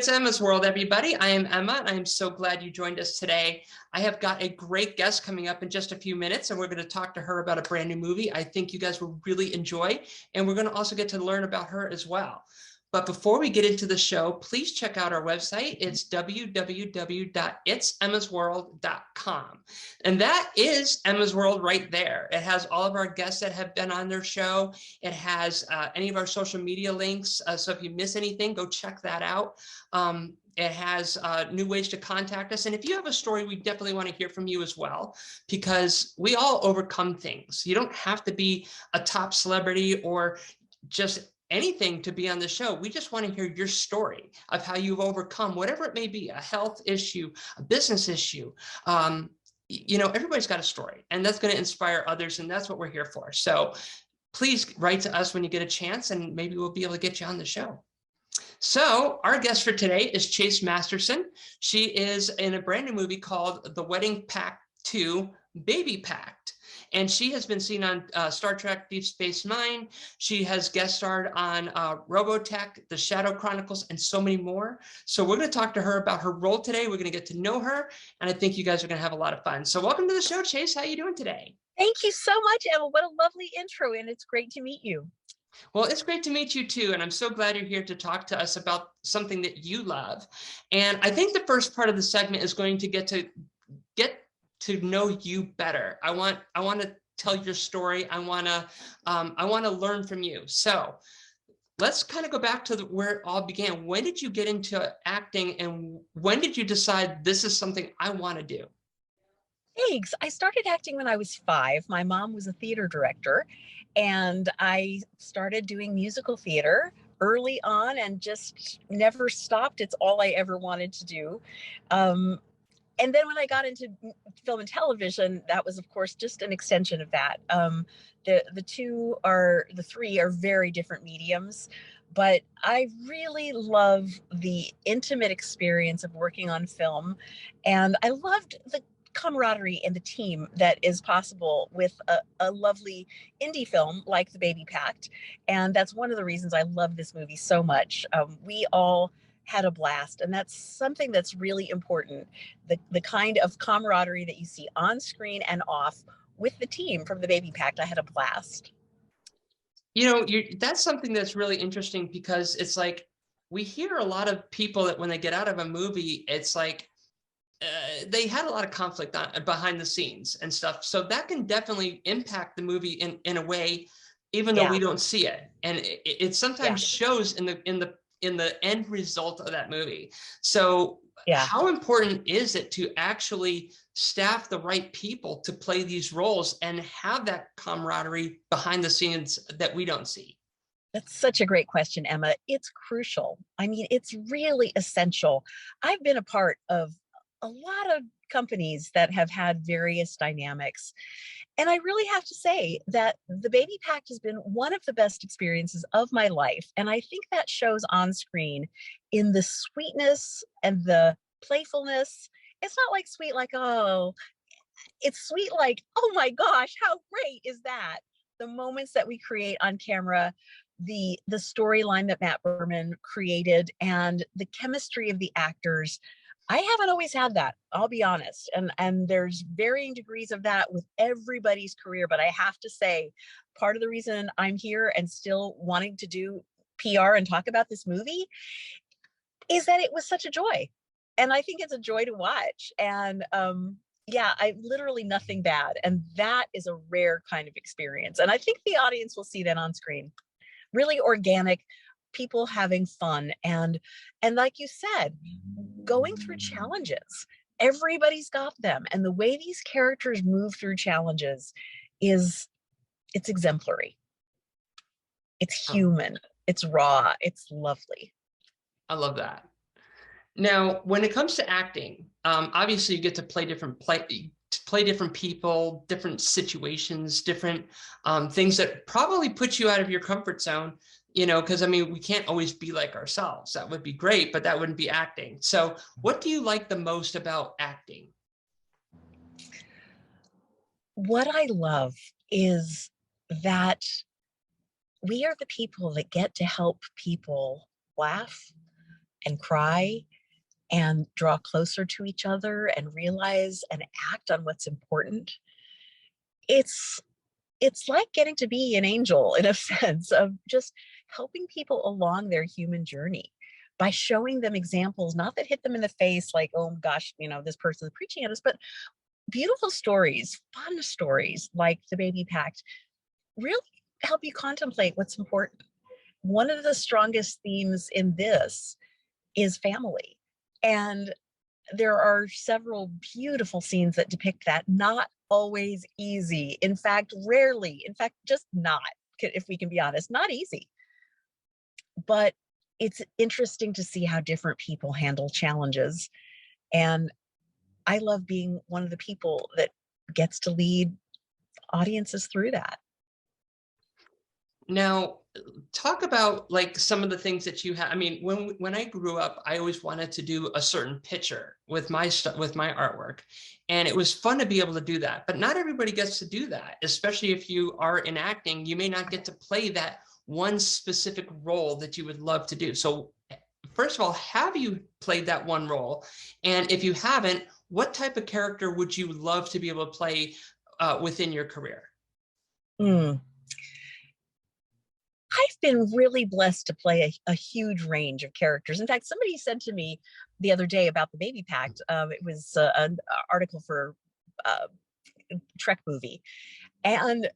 it's Emma's World, everybody. I am Emma, and I am so glad you joined us today. I have got a great guest coming up in just a few minutes, and we're going to talk to her about a brand new movie I think you guys will really enjoy, and we're going to also get to learn about her as well. But before we get into the show, please check out our website. It's www.itsemmasworld.com. And that is Emma's World right there. It has all of our guests that have been on their show. It has any of our social media links. So if you miss anything, go check that out. It has new ways to contact us. And if you have a story, we definitely want to hear from you as well, because we all overcome things. You don't have to be a top celebrity or just anything to be on the show. We just want to hear your story of how you've overcome whatever it may be, a health issue, a business issue. Everybody's got a story, and that's going to inspire others, and that's what we're here for. So please write to us when you get a chance, and maybe we'll be able to get you on the show. So our guest for today is Chase Masterson. She is in a brand new movie called The Wedding Pact 2, Baby Pact. And she has been seen on Star Trek Deep Space Nine. She has guest starred on Robotech, The Shadow Chronicles, and so many more. So we're going to talk to her about her role today. We're going to get to know her, and I think you guys are going to have a lot of fun. So welcome to the show, Chase. How are you doing today? Thank you so much, Emma. What a lovely intro, and it's great to meet you. Well, it's great to meet you too, and I'm so glad you're here to talk to us about something that you love. And I think the first part of the segment is going to get to know you better. I want to tell your story. I want to learn from you. So let's kind of go back to where it all began. When did you get into acting, and when did you decide this is something I want to do? Thanks. I started acting when I was 5. My mom was a theater director, and I started doing musical theater early on and just never stopped. It's all I ever wanted to do. And then when I got into film and television, that was, of course, just an extension of that. The three are very different mediums, but I really love the intimate experience of working on film. And I loved the camaraderie and the team that is possible with a lovely indie film like The Baby Pact. And that's one of the reasons I love this movie so much. We all had a blast, and that's something that's really important, the kind of camaraderie that you see on screen and off with the team from The Baby Pact. I had a blast. That's something that's really interesting, because it's like we hear a lot of people that when they get out of a movie, it's like they had a lot of conflict behind the scenes and stuff, so that can definitely impact the movie in a way, even though we don't see it, and it sometimes shows in the end result of that movie. So how important is it to actually staff the right people to play these roles and have that camaraderie behind the scenes that we don't see? That's such a great question, Emma. It's crucial. I mean, it's really essential. I've been a part of a lot of companies that have had various dynamics. And I really have to say that The Baby Pact has been one of the best experiences of my life. And I think that shows on screen in the sweetness and the playfulness. It's not like sweet, like, oh, it's sweet, like, oh my gosh, how great is that? The moments that we create on camera, the storyline that Matt Berman created, and the chemistry of the actors. I haven't always had that, I'll be honest. And there's varying degrees of that with everybody's career. But I have to say, part of the reason I'm here and still wanting to do PR and talk about this movie is that it was such a joy. And I think it's a joy to watch. And I literally nothing bad. And that is a rare kind of experience. And I think the audience will see that on screen. Really organic, people having fun, and like you said, going through challenges. Everybody's got them, and the way these characters move through challenges it's exemplary. It's human. It's raw. It's lovely. I love that. Now, when it comes to acting, obviously you get to play different people, different situations, different things that probably put you out of your comfort zone. Because I mean, we can't always be like ourselves. That would be great, but that wouldn't be acting. So what do you like the most about acting? What I love is that we are the people that get to help people laugh and cry and draw closer to each other and realize and act on what's important. It's like getting to be an angel in a sense of just helping people along their human journey by showing them examples, not that hit them in the face like, oh gosh, this person's preaching at us, but beautiful stories, fun stories like the Baby Pact really help you contemplate what's important. One of the strongest themes in this is family. And there are several beautiful scenes that depict that. Not always easy. In fact, rarely. In fact, just not, if we can be honest, not easy. But it's interesting to see how different people handle challenges. And I love being one of the people that gets to lead audiences through that. Now, talk about like some of the things that you have. I mean, when I grew up, I always wanted to do a certain picture with my artwork, and it was fun to be able to do that. But not everybody gets to do that, especially if you are in acting. You may not get to play that one specific role that you would love to do. So, first of all, have you played that one role? And if you haven't, what type of character would you love to be able to play within your career? I've been really blessed to play a huge range of characters. In fact, somebody said to me the other day about the Baby Pact, it was an article for Trek movie. And,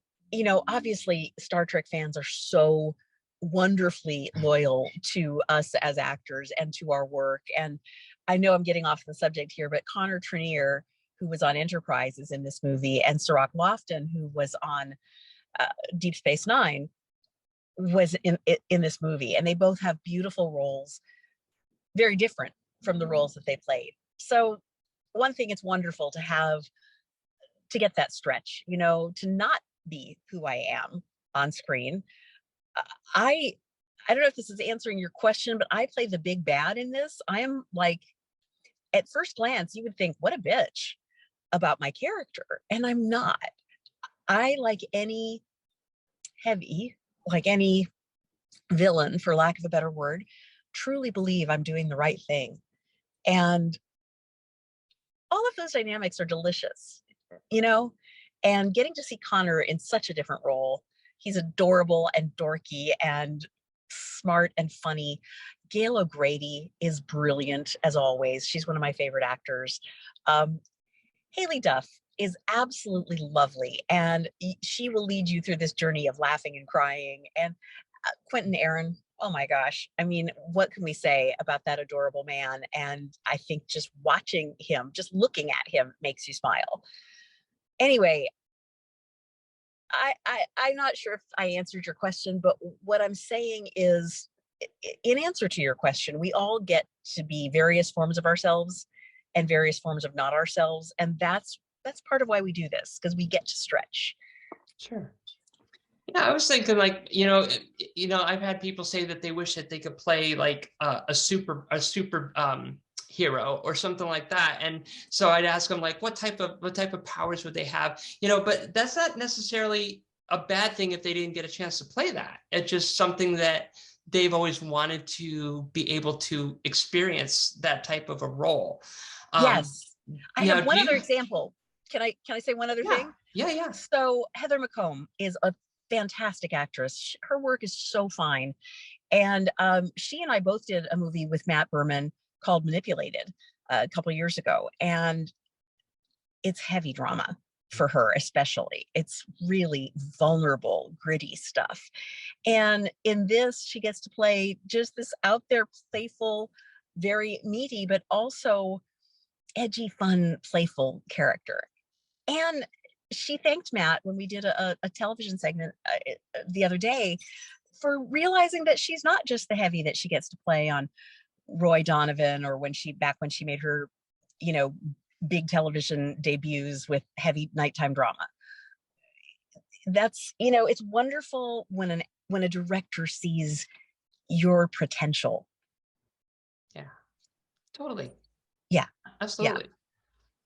obviously Star Trek fans are so wonderfully loyal to us as actors and to our work. And I know I'm getting off the subject here, but Connor Trinneer, who was on Enterprise, is in this movie, and Sirach Lofton, who was on Deep Space Nine, was in this movie. And they both have beautiful roles, very different from the roles that they played. So one thing, it's wonderful to get that stretch, to not be who I am on screen. I don't know if this is answering your question, but I play the big bad in this. I am like, at first glance, you would think, what a bitch about my character. And I'm not. I, like any villain, for lack of a better word, truly believe I'm doing the right thing. And all of those dynamics are delicious, and getting to see Connor in such a different role. He's adorable and dorky and smart and funny. Gail O'Grady is brilliant as always. She's one of my favorite actors. Haylie Duff is absolutely lovely, and she will lead you through this journey of laughing and crying. And Quinton Aaron, oh my gosh, I mean, what can we say about that adorable man? And I think just watching him, just looking at him, makes you smile. Anyway, I'm not sure if I answered your question, but what I'm saying is, in answer to your question, we all get to be various forms of ourselves and various forms of not ourselves, and that's part of why we do this, because we get to stretch. Sure. Yeah, I was thinking, like, I've had people say that they wish that they could play like a super hero or something like that, and so I'd ask them, like, what type of powers would they have? But that's not necessarily a bad thing if they didn't get a chance to play that. It's just something that they've always wanted to be able to experience, that type of a role. Yes, I have one other example. Can I say one other thing? Yeah. So Heather McComb is a fantastic actress. Her work is so fine. And she and I both did a movie with Matt Berman called Manipulated a couple of years ago. And it's heavy drama for her, especially. It's really vulnerable, gritty stuff. And in this, she gets to play just this out there, playful, very meaty, but also edgy, fun, playful character. And she thanked Matt when we did a television segment the other day for realizing that she's not just the heavy that she gets to play on Roy Donovan, or when she made her, big television debuts with heavy nighttime drama. That's, it's wonderful when a director sees your potential. Yeah, totally. Yeah, absolutely.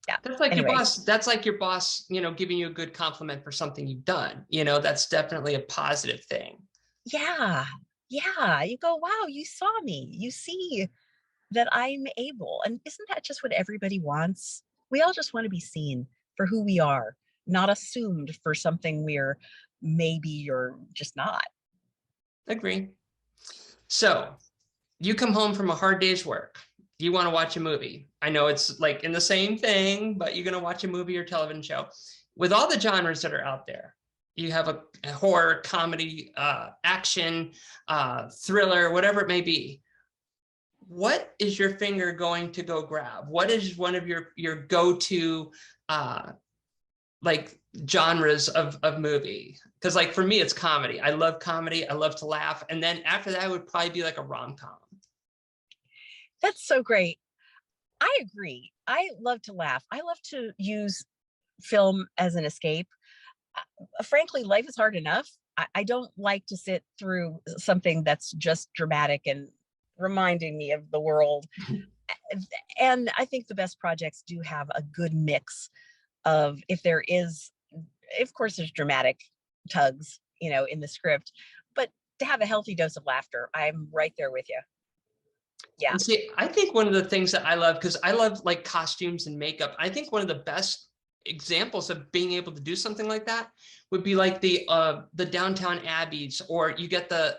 Yeah. That's like your boss. That's like your boss, giving you a good compliment for something you've done. That's definitely a positive thing. Yeah. You go, wow, you saw me. You see that I'm able. And isn't that just what everybody wants? We all just want to be seen for who we are, not assumed for something we're maybe or just not. Agree. So you come home from a hard day's work. You want to watch a movie. I know it's like in the same thing, but you're going to watch a movie or television show. With all the genres that are out there, you have a horror, comedy, action, thriller, whatever it may be. What is your finger going to go grab? What is one of your go-to like genres of movie? Because like for me, it's comedy. I love comedy. I love to laugh. And then after that, it would probably be like a rom-com. That's so great. I agree. I love to laugh. I love to use film as an escape. Frankly, life is hard enough. I don't like to sit through something that's just dramatic and reminding me of the world. And I think the best projects do have a good mix of, if there is, of course, there's dramatic tugs, in the script, but to have a healthy dose of laughter, I'm right there with you. Yeah. And see, I think one of the things that I love, because I love like costumes and makeup, I think one of the best examples of being able to do something like that would be like the Downtown Abbeys, or you get the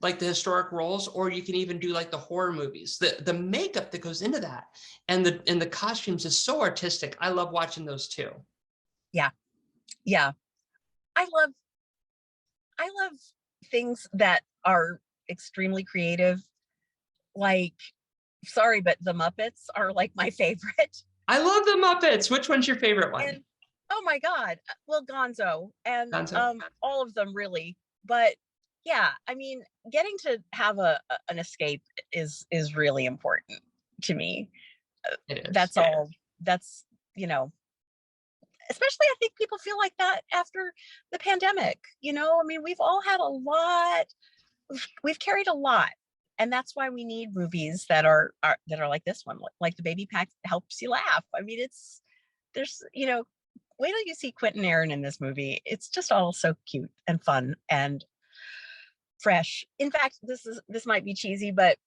like the historic roles, or you can even do like the horror movies. The makeup that goes into that and the costumes is so artistic. I love watching those too. Yeah. Yeah. I love things that are extremely creative. Like, sorry, but the Muppets are like my favorite. I love the Muppets. Which one's your favorite one? And, oh my God. Well, Gonzo and Gonzo? all of them really. But yeah, I mean, getting to have an escape is really important to me. It is. That's all. That's, especially I think people feel like that after the pandemic. I mean, we've all had a lot. We've carried a lot. And that's why we need movies that are like this one, like the Baby Pact helps you laugh. I mean, there's, wait till you see Quinton Aaron in this movie. It's just all so cute and fun and fresh. In fact, this might be cheesy, but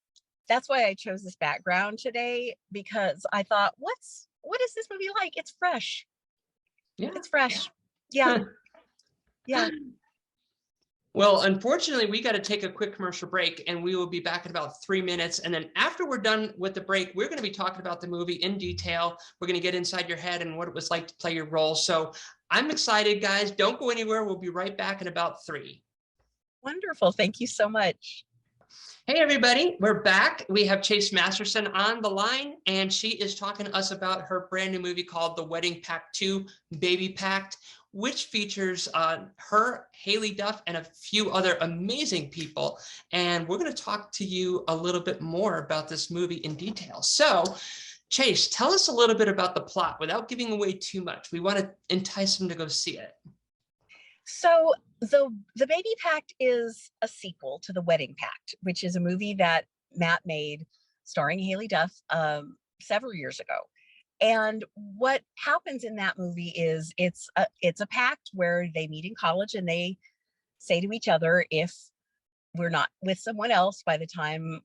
that's why I chose this background today, because I thought, what is this movie like? It's fresh. Yeah. It's fresh. Yeah. Yeah. Well, unfortunately, we got to take a quick commercial break, and we will be back in about 3 minutes. And then after we're done with the break, we're going to be talking about the movie in detail. We're going to get inside your head and what it was like to play your role. So I'm excited, guys. Don't go anywhere. We'll be right back in about 3. Wonderful. Thank you so much. Hey, everybody. We're back. We have Chase Masterson on the line, and she is talking to us about her brand new movie called The Wedding Pact 2, Baby Pact, which features her, Haylie Duff, and a few other amazing people. And we're going to talk to you a little bit more about this movie in detail. So, Chase, tell us a little bit about the plot without giving away too much. We want to entice them to go see it. So the Baby Pact is a sequel to The Wedding Pact, which is a movie that Matt made starring Haylie Duff several years ago. And what happens in that movie is it's a pact where they meet in college and they say to each other, if we're not with someone else by the time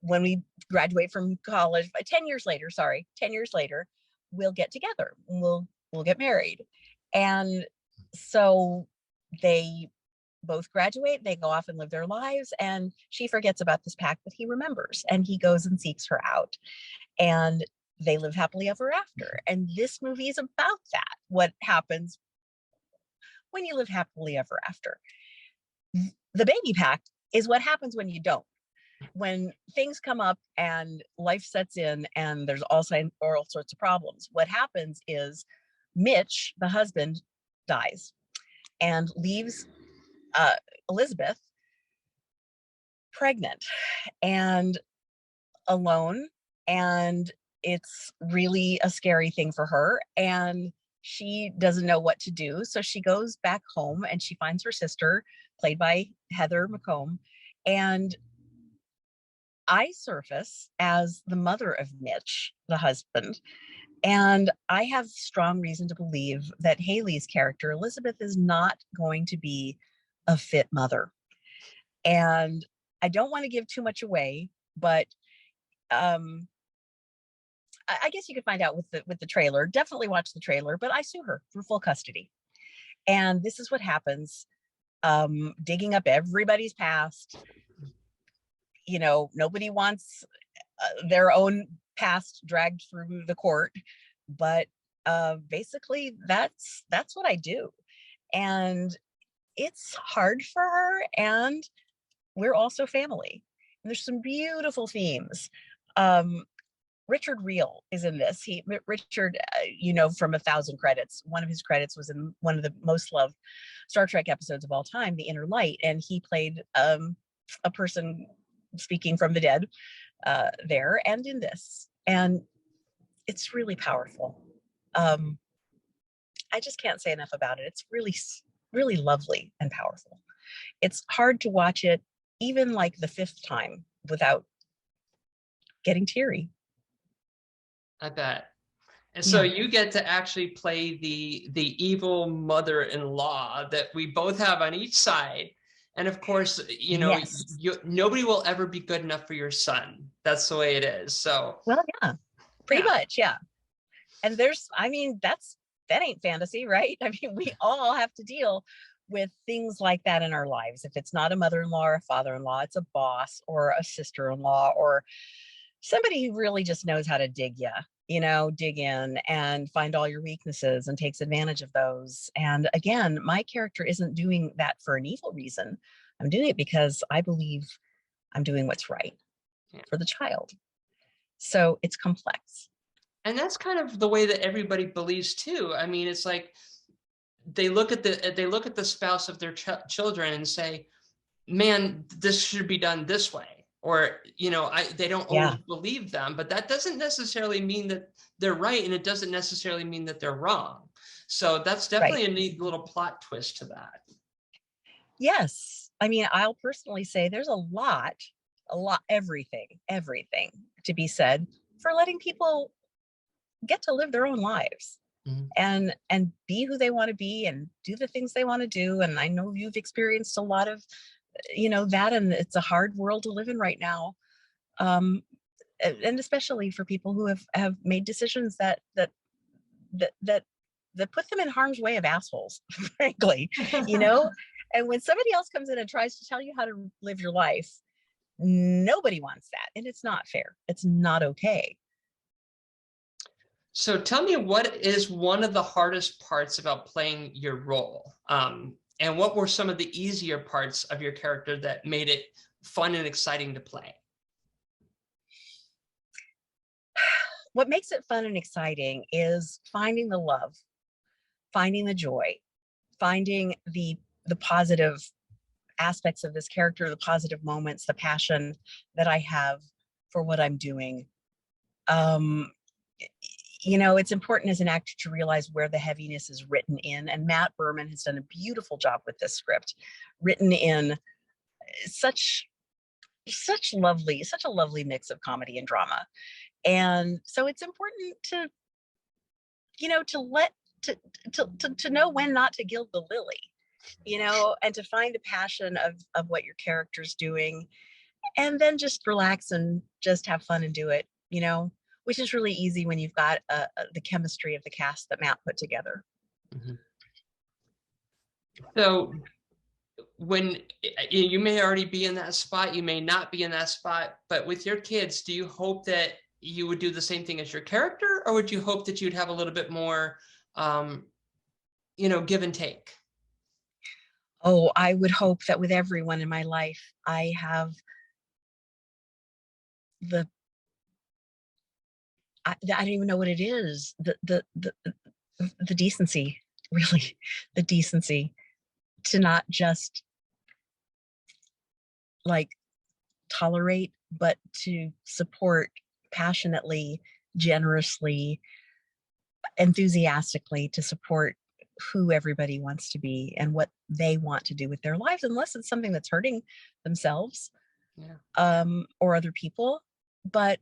when we graduate from college, 10 years later, we'll get together. We'll get married. And so they both graduate, they go off and live their lives, and she forgets about this pact, but he remembers, and he goes and seeks her out. And they live happily ever after. And this movie is about that. What happens when you live happily ever after. The Baby Pact is what happens when you don't. When things come up and life sets in and there's all sorts of problems, what happens is Mitch, the husband, dies and leaves Elizabeth pregnant and alone, and it's really a scary thing for her, and she doesn't know what to do. So she goes back home and she finds her sister, played by Heather McComb, and I surface as the mother of Mitch, the husband. And I have strong reason to believe that Haylie's character, Elizabeth, is not going to be a fit mother. And I don't want to give too much away, but I guess you could find out with the trailer. Definitely watch the trailer, but I sue her for full custody. And this is what happens. Digging up everybody's past. Nobody wants their own past dragged through the court, but basically that's what I do. And it's hard for her, and we're also family. And there's some beautiful themes. Richard Reel is in this. Richard, from 1,000 credits, one of his credits was in one of the most loved Star Trek episodes of all time, The Inner Light, and he played a person speaking from the dead there and in this. And it's really powerful. I just can't say enough about it. It's really, really lovely and powerful. It's hard to watch it even like the 5th time without getting teary. I bet. And so you get to actually play the evil mother-in-law that we both have on each side. And of course, Yes. Nobody will ever be good enough for your son. That's the way it is. So, well, yeah, pretty much. Yeah. And that ain't fantasy, right? I mean, we all have to deal with things like that in our lives. If it's not a mother-in-law or a father-in-law, it's a boss or a sister-in-law or somebody who really just knows how to dig in and find all your weaknesses and takes advantage of those. And again, my character isn't doing that for an evil reason. I'm doing it because I believe I'm doing what's right for the child. So it's complex. And that's kind of the way that everybody believes too. I mean, it's like they look at the spouse of their children and say, man, this should be done this way. Or, they don't always believe them, but that doesn't necessarily mean that they're right. And it doesn't necessarily mean that they're wrong. So that's definitely a neat little plot twist to that. Yes. I mean, I'll personally say there's a lot, everything to be said for letting people get to live their own lives and be who they want to be and do the things they want to do. And I know you've experienced a lot of that, and it's a hard world to live in right now, and especially for people who have made decisions that put them in harm's way of assholes, frankly. And when somebody else comes in and tries to tell you how to live your life, nobody wants that, and it's not fair. It's not okay. So tell me, what is one of the hardest parts about playing your role? And what were some of the easier parts of your character that made it fun and exciting to play? What makes it fun and exciting is finding the love, finding the joy, finding the positive aspects of this character, the positive moments, the passion that I have for what I'm doing. It's important as an actor to realize where the heaviness is written in. And Matt Berman has done a beautiful job with this script, written in such a lovely mix of comedy and drama. And so it's important to know when not to gild the lily, and to find a passion of what your character's doing, and then just relax and just have fun and do it, which is really easy when you've got the chemistry of the cast that Matt put together. So when you may already be in that spot, you may not be in that spot, but with your kids, do you hope that you would do the same thing as your character, or would you hope that you'd have a little bit more, give and take? Oh, I would hope that with everyone in my life, I have I don't even know what it is. The decency, really, the decency to not just tolerate, but to support passionately, generously, enthusiastically, to support who everybody wants to be and what they want to do with their lives, unless it's something that's hurting themselves or other people. But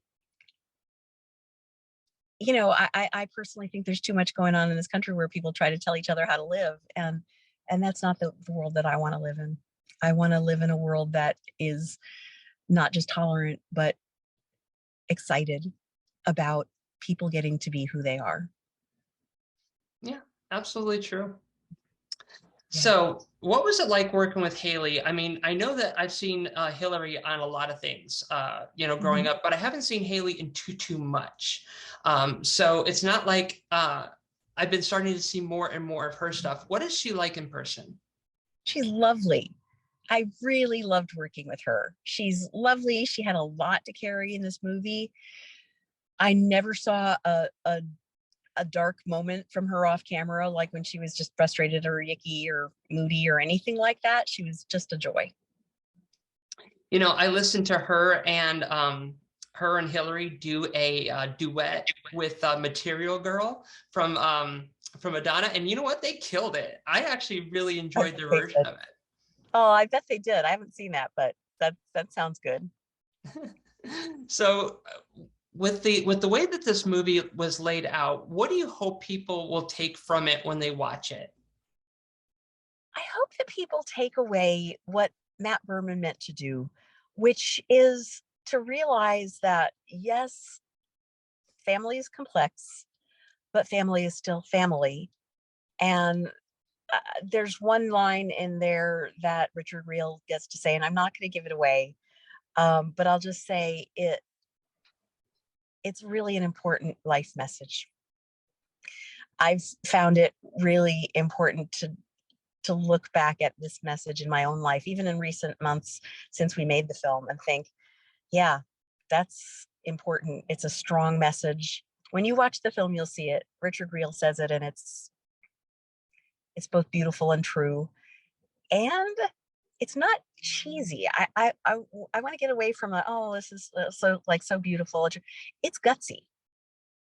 I personally think there's too much going on in this country where people try to tell each other how to live, and that's not the world that I want to live in. I want to live in a world that is not just tolerant, but excited about people getting to be who they are. Yeah, absolutely true. Yeah. So what was it like working with Haylie? I mean, I know that I've seen Hillary on a lot of things, growing up, but I haven't seen Haylie in too much. So it's not like I've been starting to see more and more of her stuff. What is she like in person? She's lovely. I really loved working with her. She's lovely. She had a lot to carry in this movie. I never saw a dark moment from her off camera, like when she was just frustrated or yicky or moody or anything like that. She was just a joy. I listened to her and Hillary do a duet with Material Girl from Madonna, and you know what? They killed it. I actually really enjoyed their version of it. Oh, I bet they did. I haven't seen that, but that sounds good. So with the way that this movie was laid out, what do you hope people will take from it when they watch it? I hope that people take away what Matt Berman meant to do, which is to realize that, yes, family is complex, but family is still family. And there's one line in there that Richard Reel gets to say, and I'm not going to give it away, but I'll just say it's really an important life message. I've found it really important to look back at this message in my own life, even in recent months since we made the film, and think, yeah, that's important. It's a strong message. When you watch the film, you'll see it. Richard Reel says it, and it's both beautiful and true. And it's not cheesy. I want to get away from this is so beautiful. It's gutsy.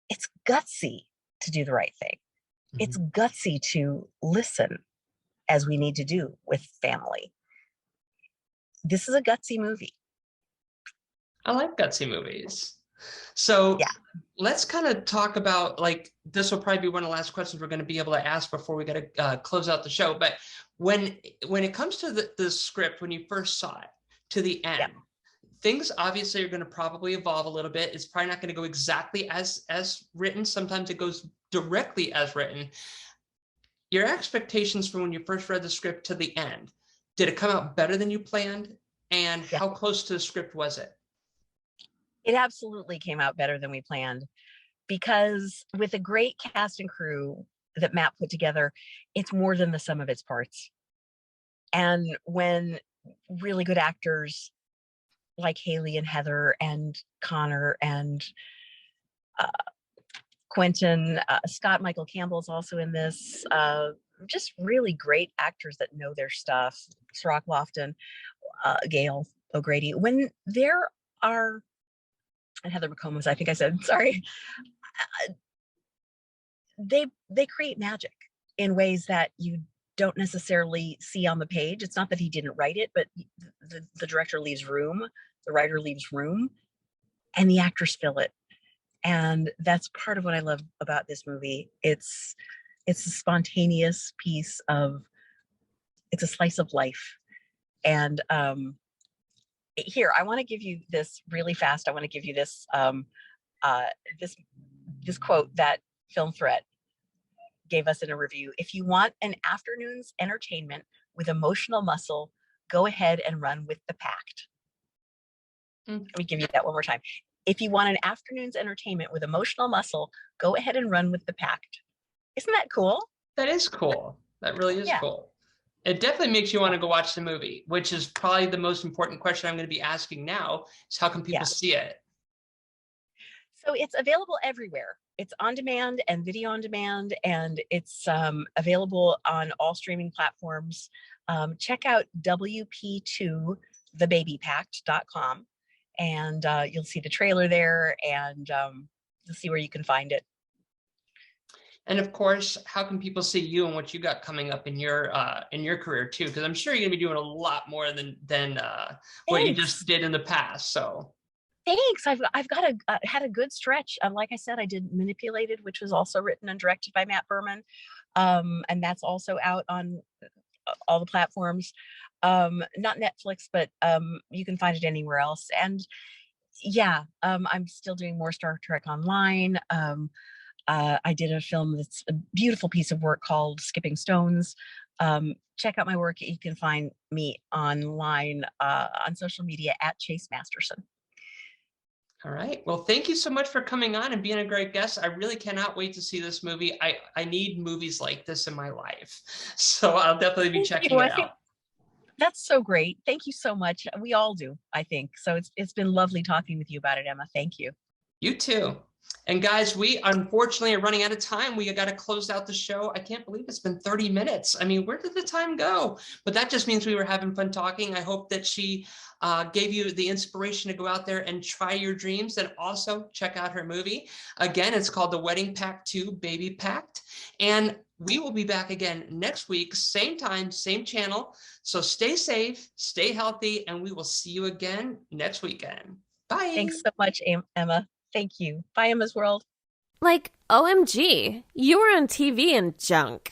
It's gutsy to do the right thing. Mm-hmm. It's gutsy to listen, as we need to do with family. This is a gutsy movie. I like gutsy movies. So yeah, let's kind of talk about, like, this will probably be one of the last questions we're going to be able to ask before we got to close out the show. But when it comes to the script, when you first saw it to the end, yeah, things obviously are going to probably evolve a little bit. It's probably not going to go exactly as written. Sometimes it goes directly as written. Your expectations from when you first read the script to the end, did it come out better than you planned? And yeah, how close to the script was it? It absolutely came out better than we planned, because with a great cast and crew that Matt put together, it's more than the sum of its parts. And when really good actors like Haylie and Heather and Connor and Quinton, Scott Michael Campbell's also in this, just really great actors that know their stuff, Sirach Lofton, Gail O'Grady. When there are, and Heather McCombs, I think I said, sorry, they create magic in ways that you don't necessarily see on the page. It's not that he didn't write it, but the director leaves room, the writer leaves room, and the actors fill it. And that's part of what I love about this movie. It's a spontaneous piece of, it's a slice of life. And here, I want to give you this really fast. I want to give you this this quote that Film Threat gave us in a review. If you want an afternoon's entertainment with emotional muscle, go ahead and run with the pact. Let me give you that one more time. If you want an afternoon's entertainment with emotional muscle, go ahead and run with the pact. Isn't that cool? That is cool. That really is cool. It definitely makes you want to go watch the movie, which is probably the most important question I'm going to be asking now, is how can people see it? So it's available everywhere. It's on demand and video on demand, and it's available on all streaming platforms. Check out WP2thebabypact.com, and you'll see the trailer there, and you'll see where you can find it. And of course, how can people see you and what you got coming up in your career too? Because I'm sure you're going to be doing a lot more than what you just did in the past. So thanks. I've got had a good stretch. Like I said, I did Manipulated, which was also written and directed by Matt Berman, and that's also out on all the platforms. Not Netflix, but you can find it anywhere else. And Yeah, I'm still doing more Star Trek Online. I did a film that's a beautiful piece of work called Skipping Stones. Check out my work. You can find me online on social media at Chase Masterson. All right. Well, thank you so much for coming on and being a great guest. I really cannot wait to see this movie. I need movies like this in my life. So I'll definitely be Thank checking you. it I think out. that's so great. Thank you so much. We all do, I think. So it's been lovely talking with you about it, Emma. Thank you. You too. And guys, we unfortunately are running out of time. We got to close out the show. I can't believe it's been 30 minutes. I mean, where did the time go? But that just means we were having fun talking. I hope that she gave you the inspiration to go out there and try your dreams, and also check out her movie. Again, it's called The Wedding Pact 2, Baby Pact. And we will be back again next week, same time, same channel. So stay safe, stay healthy, and we will see you again next weekend. Bye. Thanks so much, Emma. Thank you. Bye, Emma's World. Like, OMG, you were on TV and junk.